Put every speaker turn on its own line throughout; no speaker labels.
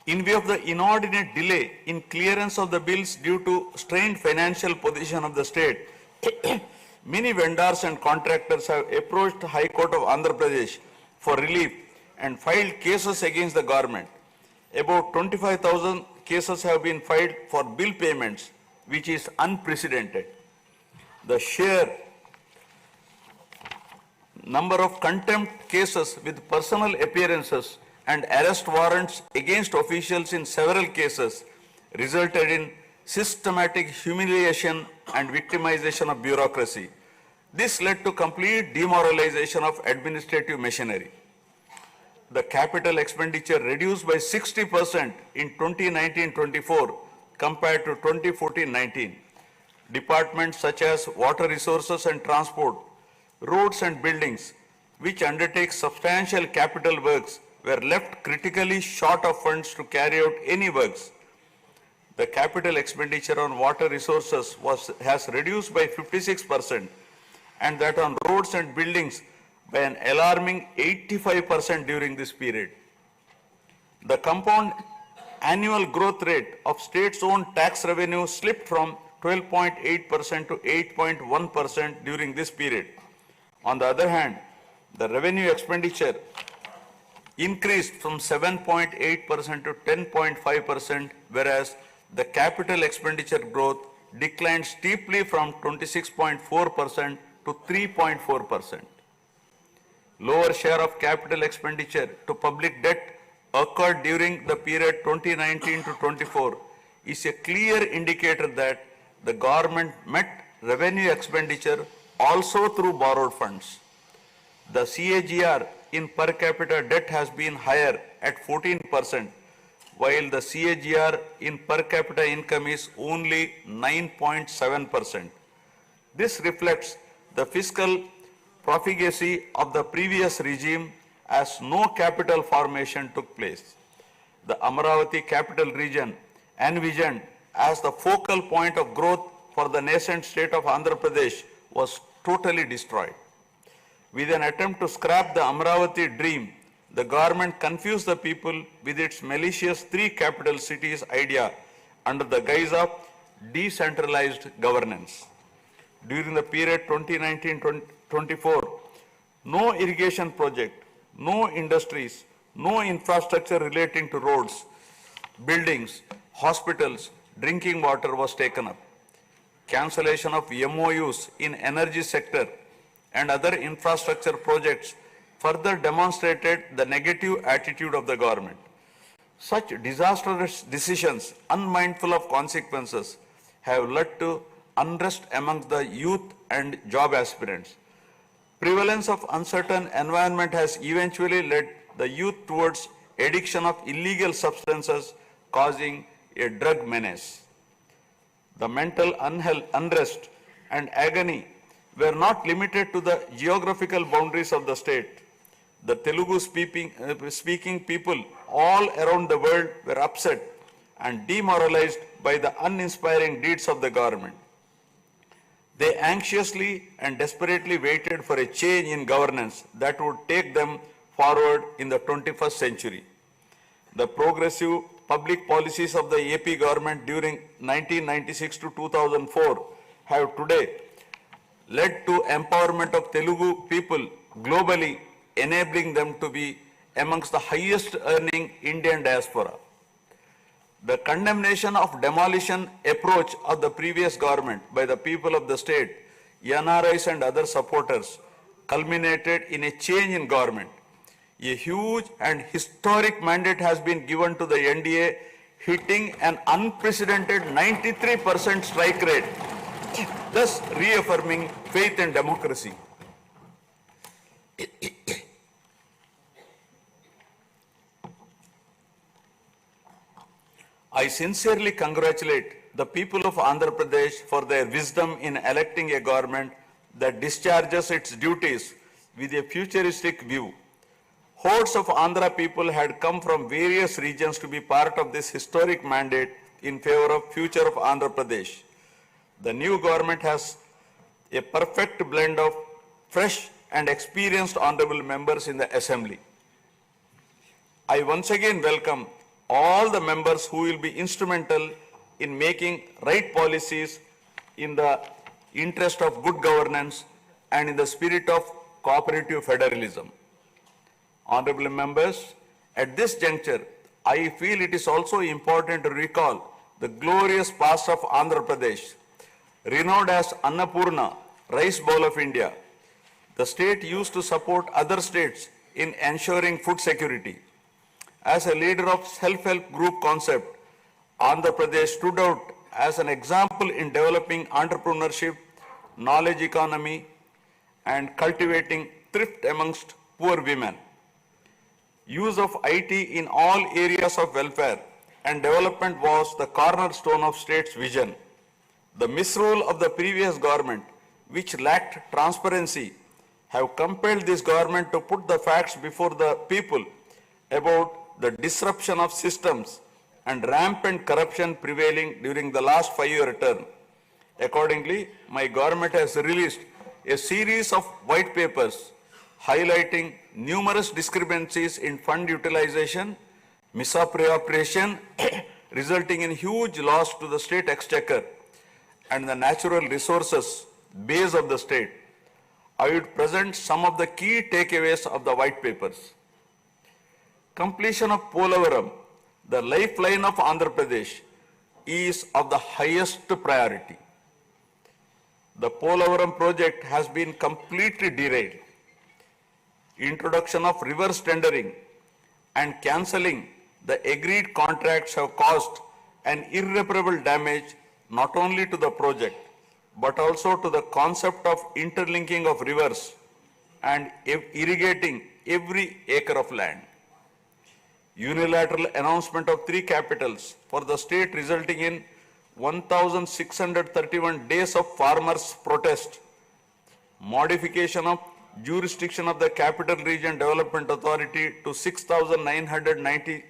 In view of the inordinate delay in clearance of the bills due to strained financial position of the state, many vendors and contractors have approached the High Court of Andhra Pradesh for relief and filed cases against the government. About 25,000 cases have been filed for bill payments, which is unprecedented. The sheer number of contempt cases with personal appearances and arrest warrants against officials in several cases resulted in systematic humiliation and victimization of bureaucracy. This led to complete demoralization of administrative machinery. The capital expenditure reduced by 60% in 2019-24 compared to 2014-19. Departments such as water resources and transport, roads and buildings, which undertake substantial capital works, were left critically short of funds to carry out any works. The capital expenditure on water resources has reduced by 56%, and that on roads and buildings by an alarming 85% during this period. The compound annual growth rate of state's own tax revenue slipped from 12.8% to 8.1% during this period. On the other hand, the revenue expenditure increased from 7.8% to 10.5%, whereas the capital expenditure growth declined steeply from 26.4% to 3.4%. Lower share of capital expenditure to public debt occurred during the period 2019 to 24 is a clear indicator that the government met revenue expenditure also through borrowed funds. The CAGR in per capita debt has been higher at 14%, while the CAGR in per capita income is only 9.7%. This reflects the fiscal profligacy of the previous regime as no capital formation took place. The Amaravathi capital region, envisioned as the focal point of growth for the nascent state of Andhra Pradesh, was totally destroyed. With an attempt to scrap the Amaravathi dream, the government confused the people with its malicious three capital cities idea under the guise of decentralized governance. During the period 2019-24, no irrigation project, no industries, no infrastructure relating to roads, buildings, hospitals, drinking water was taken up. Cancellation of MOUs in energy sector and other infrastructure projects further demonstrated the negative attitude of the government. Such disastrous decisions, unmindful of consequences, have led to unrest amongst the youth and job aspirants. Prevalence of uncertain environment has eventually led the youth towards addiction of illegal substances, causing a drug menace. The mental unrest and agony were not limited to the geographical boundaries of the state. The Telugu speaking people all around the world were upset and demoralized by the uninspiring deeds of the government. They anxiously and desperately waited for a change in governance that would take them forward in the 21st century. The progressive public policies of the AP government during 1996 to 2004 have today led to empowerment of Telugu people globally, enabling them to be amongst the highest earning Indian diaspora. The condemnation of demolition approach of the previous government by the people of the state, NRIs and other supporters, culminated in a change in government. A huge and historic mandate has been given to the NDA, hitting an unprecedented 93% strike rate, thus reaffirming faith in democracy. I sincerely congratulate the people of Andhra Pradesh for their wisdom in electing a government that discharges its duties with a futuristic view. Hordes of Andhra people had come from various regions to be part of this historic mandate in favor of future of Andhra Pradesh. The new government has a perfect blend of fresh and experienced honorable members in the assembly. I once again welcome all the members who will be instrumental in making right policies in the interest of good governance and in the spirit of cooperative federalism. Honorable members, at this juncture, I feel it is also important to recall the glorious past of Andhra Pradesh, renowned as Annapurna, rice bowl of India. The state used to support other states in ensuring food security. As a leader of self-help group concept, Andhra Pradesh stood out as an example in developing entrepreneurship, knowledge economy, and cultivating thrift amongst poor women. Use of IT in all areas of welfare and development was the cornerstone of state's vision. The misrule of the previous government, which lacked transparency, have compelled this government to put the facts before the people about the disruption of systems and rampant corruption prevailing during the last 5-year term. Accordingly, my government has released a series of white papers highlighting numerous discrepancies in fund utilization, misappropriation, resulting in huge loss to the state exchequer and the natural resources base of the state. I would present some of the key takeaways of the white papers. Completion of Polavaram, the lifeline of Andhra Pradesh, is of the highest priority. The Polavaram project has been completely derailed. Introduction of reverse tendering and cancelling the agreed contracts have caused an irreparable damage not only to the project but also to the concept of interlinking of rivers and irrigating every acre of land. Unilateral announcement of 3 capitals for the state resulting in 1,631 days of farmers' protest. Modification of jurisdiction of the Capital Region Development Authority to 6,993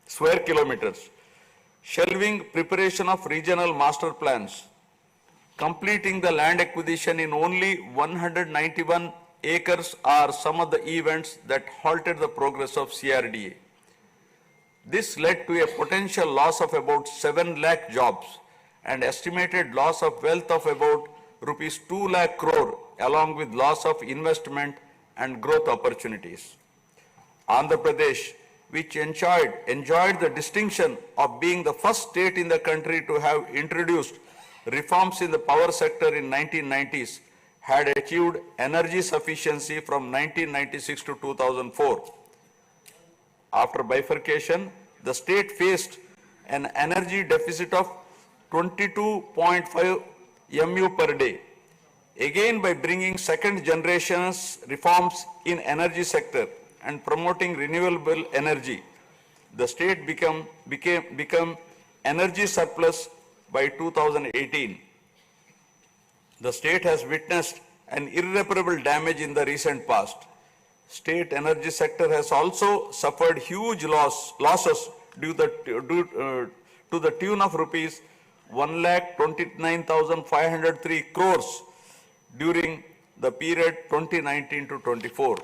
square kilometers. Shelving preparation of regional master plans. Completing the land acquisition in only 191 acres are some of the events that halted the progress of CRDA. This led to a potential loss of about 7 lakh jobs and estimated loss of wealth of about rupees 2 lakh crore along with loss of investment and growth opportunities. Andhra Pradesh, which enjoyed the distinction of being the first state in the country to have introduced reforms in the power sector in 1990s, had achieved energy sufficiency from 1996 to 2004. After bifurcation, the state faced an energy deficit of 22.5 MU per day. Again, by bringing second generation's reforms in energy sector and promoting renewable energy, the state become energy surplus by 2018. The state has witnessed an irreparable damage in the recent past. State energy sector has also suffered huge losses to the tune of rupees 1,29,503 crores during the period 2019 to 24.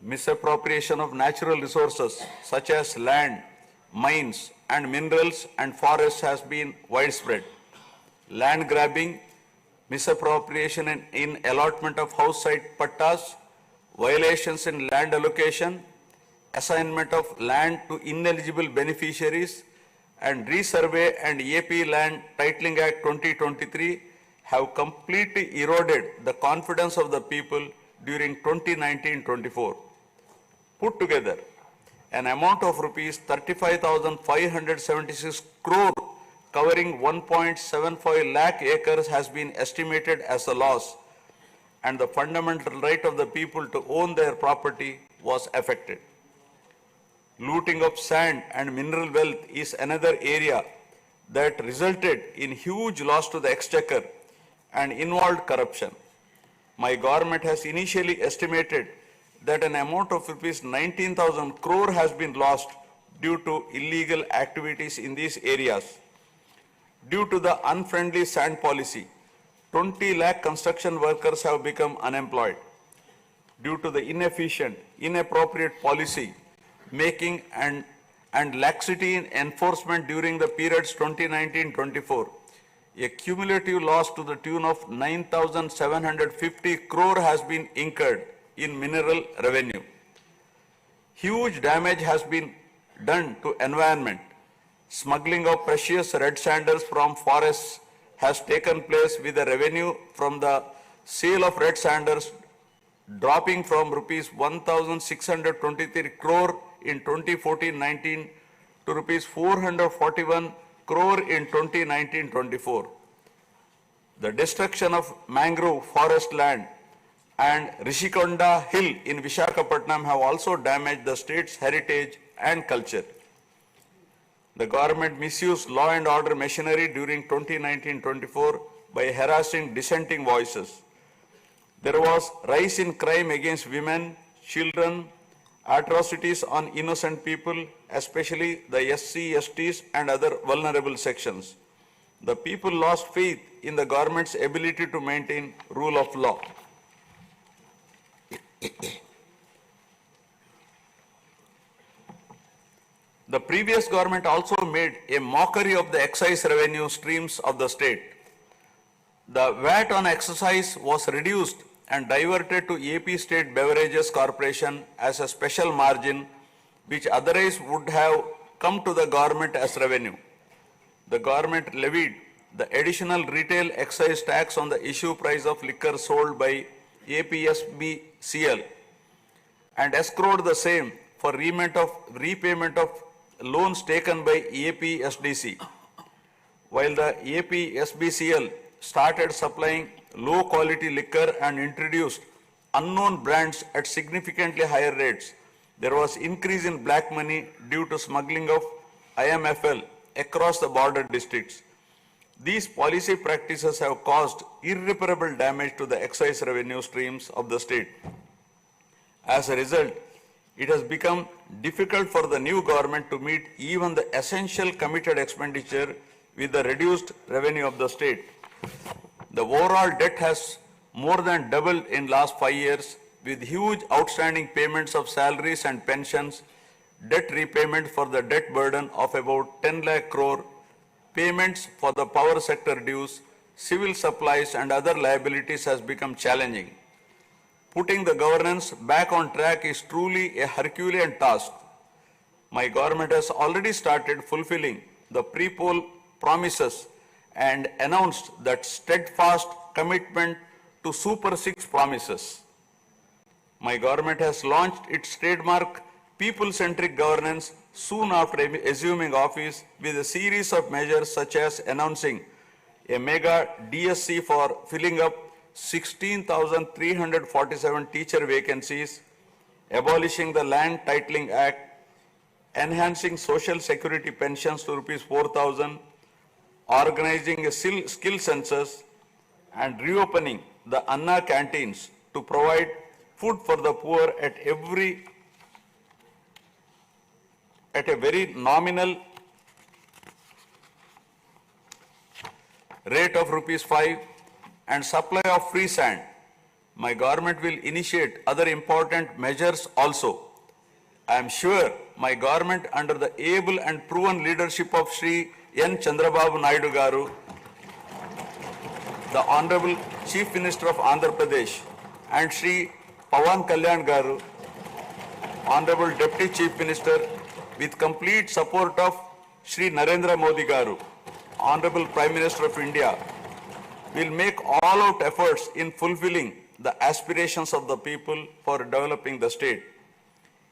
Misappropriation of natural resources such as land, mines and minerals and forests has been widespread. Land grabbing, misappropriation in allotment of house site pattas, violations in land allocation, assignment of land to ineligible beneficiaries, and Resurvey and AP Land Titling Act 2023 have completely eroded the confidence of the people during 2019-24. Put together, an amount of rupees 35,576 crore covering 1.75 lakh acres has been estimated as a loss, and the fundamental right of the people to own their property was affected. Looting of sand and mineral wealth is another area that resulted in huge loss to the exchequer and involved corruption. My government has initially estimated that an amount of rupees 19,000 crore has been lost due to illegal activities in these areas. Due to the unfriendly sand policy, 20 lakh construction workers have become unemployed. due to the inefficient, inappropriate policy making and laxity in enforcement during the periods 2019-24. A cumulative loss to the tune of 9,750 crore has been incurred in mineral revenue. Huge damage has been done to environment. Smuggling of precious red sandals from forests has taken place with the revenue from the sale of red sandals dropping from rupees 1,623 crore in 2014-19 to rupees 441 crore in 2019-24. The destruction of mangrove forest land and Rishikonda Hill in Vishakhapatnam have also damaged the state's heritage and culture. The government misused law and order machinery during 2019-24 by harassing dissenting voices. There was rise in crime against women, children, atrocities on innocent people, especially the SC, STs and other vulnerable sections. The people lost faith in the government's ability to maintain rule of law. The previous government also made a mockery of the excise revenue streams of the state. The VAT on excise was reduced and diverted to AP State Beverages Corporation as a special margin, which otherwise would have come to the government as revenue. The government levied the additional retail excise tax on the issue price of liquor sold by APSBCL and escrowed the same for repayment of loans taken by APSDC. While the APSBCL started supplying low quality liquor and introduced unknown brands at significantly higher rates, there was increase in black money due to smuggling of IMFL across the border districts. These policy practices have caused irreparable damage to the excise revenue streams of the state. As a result, it has become difficult for the new government to meet even the essential committed expenditure with the reduced revenue of the state. The overall debt has more than doubled in last 5 years, with huge outstanding payments of salaries and pensions, debt repayment for the debt burden of about 10 lakh crore, payments for the power sector dues, civil supplies and other liabilities has become challenging. Putting the governance back on track is truly a Herculean task. My government has already started fulfilling the pre-poll promises and announced that steadfast commitment to Super 6 promises. My government has launched its trademark people-centric governance soon after assuming office with a series of measures such as announcing a mega DSC for filling up 16,347 teacher vacancies, abolishing the Land Titling Act, enhancing social security pensions to rupees 4,000, organizing a skill census, and reopening the Anna canteens to provide food for the poor at a very nominal rate of rupees 5 and supply of free sand. My government will initiate other important measures also. I am sure my government under the able and proven leadership of Shri N. Chandrababu Naidu Garu, the Honorable Chief Minister of Andhra Pradesh, and Shri Pawan Kalyan Garu, Honorable Deputy Chief Minister, with complete support of Shri Narendra Modi Garu, Honorable Prime Minister of India, will make all-out efforts in fulfilling the aspirations of the people for developing the state.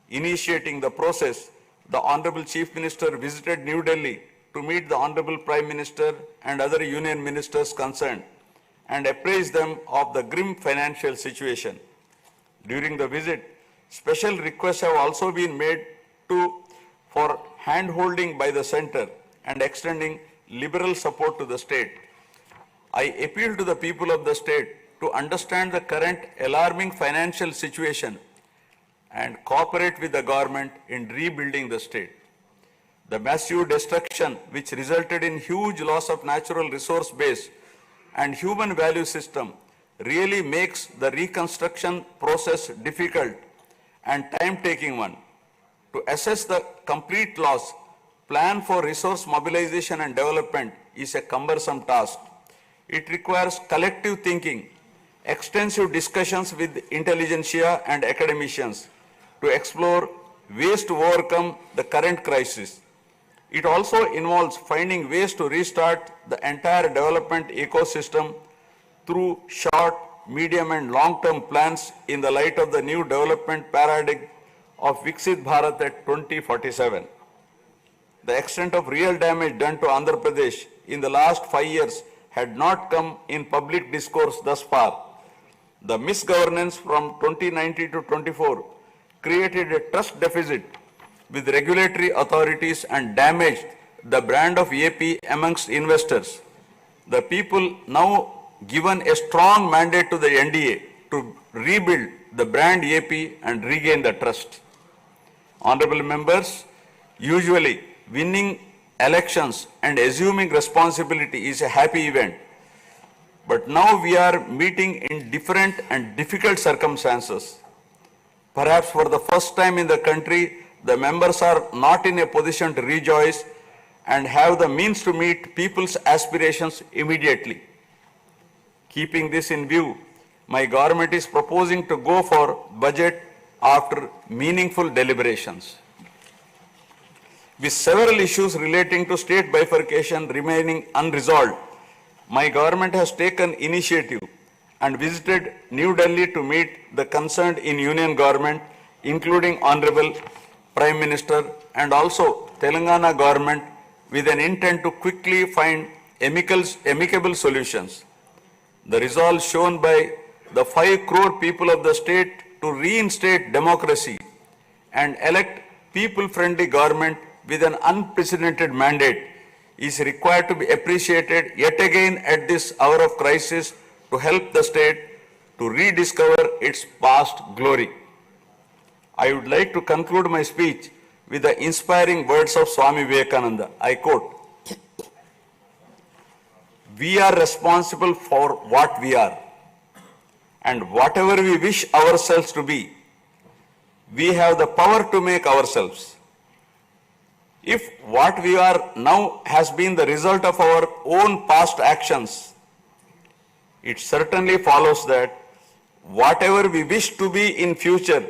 Initiating the process, the Honorable Chief Minister visited New Delhi to meet the Honorable Prime Minister and other union ministers concerned and apprise them of the grim financial situation. During the visit, special requests have also been made for hand-holding by the center and extending liberal support to the state. I appeal to the people of the state to understand the current alarming financial situation and cooperate with the government in rebuilding the state. The massive destruction which resulted in huge loss of natural resource base and human value system really makes the reconstruction process difficult and time-taking one. To assess the complete loss, plan for resource mobilization and development is a cumbersome task. It requires collective thinking, extensive discussions with intelligentsia and academicians to explore ways to overcome the current crisis. It also involves finding ways to restart the entire development ecosystem through short, medium and long-term plans in the light of the new development paradigm of Viksit Bharat at 2047. The extent of real damage done to Andhra Pradesh in the last 5 years had not come in public discourse thus far. The misgovernance from 2019 to 24 created a trust deficit with regulatory authorities and damaged the brand of AP amongst investors. The people now given a strong mandate to the NDA to rebuild the brand AP and regain the trust. Honorable members, usually winning elections and assuming responsibility is a happy event. But now we are meeting in different and difficult circumstances. Perhaps for the first time in the country, the members are not in a position to rejoice and have the means to meet people's aspirations immediately. Keeping this in view, my government is proposing to go for budget after meaningful deliberations. With several issues relating to state bifurcation remaining unresolved, my government has taken initiative and visited New Delhi to meet the concerned in Union government, including Honorable Prime Minister and also Telangana government, with an intent to quickly find amicable solutions. The resolve shown by the 5 crore people of the state to reinstate democracy and elect people-friendly government with an unprecedented mandate is required to be appreciated yet again at this hour of crisis to help the state to rediscover its past glory. I would like to conclude my speech with the inspiring words of Swami Vivekananda. I quote, "We are responsible for what we are, and whatever we wish ourselves to be, we have the power to make ourselves. If what we are now has been the result of our own past actions, it certainly follows that whatever we wish to be in future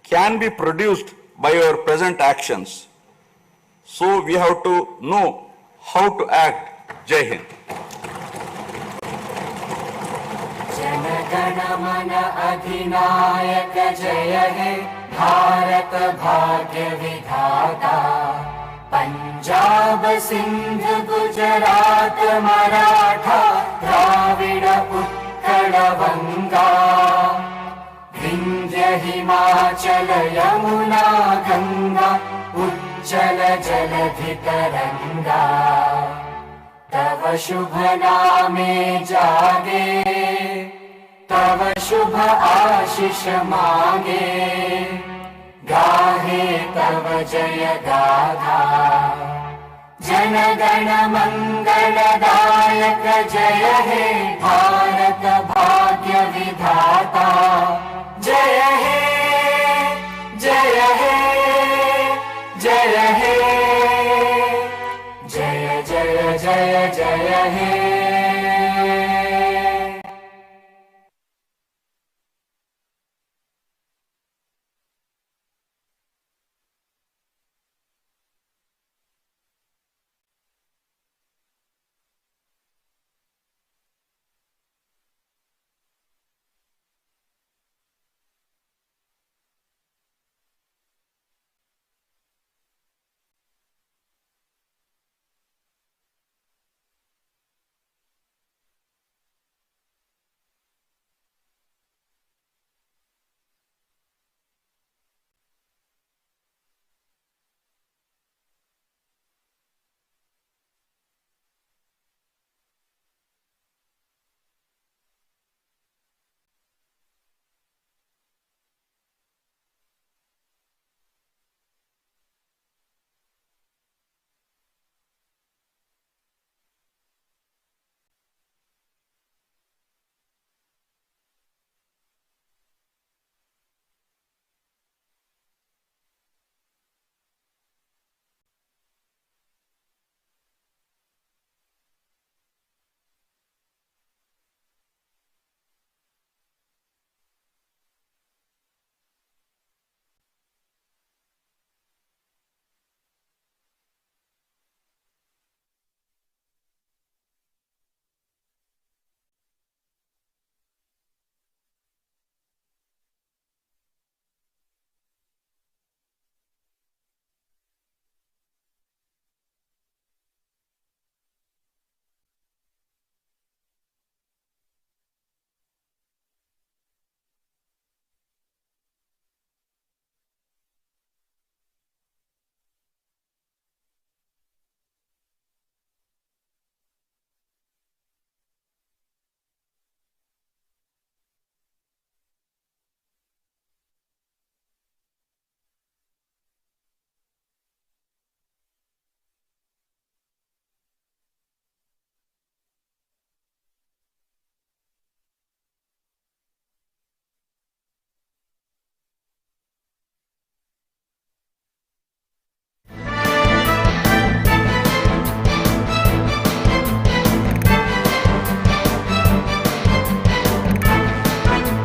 can be produced by our present actions. So we have to know how to act." Jai Hind.
जनगण मन अधिनायक जय हे भारत भाग्य विधाता। पंजाब सिंध गुजरात मराठा द्राविड उत्कल बंगा। विंध्य हिमाचल यमुना गंगा उज्जल जलधि तरंगा। तव शुभ नामे जागे, तव शुभ आशीष मांगे। गाहे तव जय गाथा, जन गण मंगलदायक जय हे भारत भाग्य विधाता। जय हे जय हे जय हे, जय जय जय जय हे।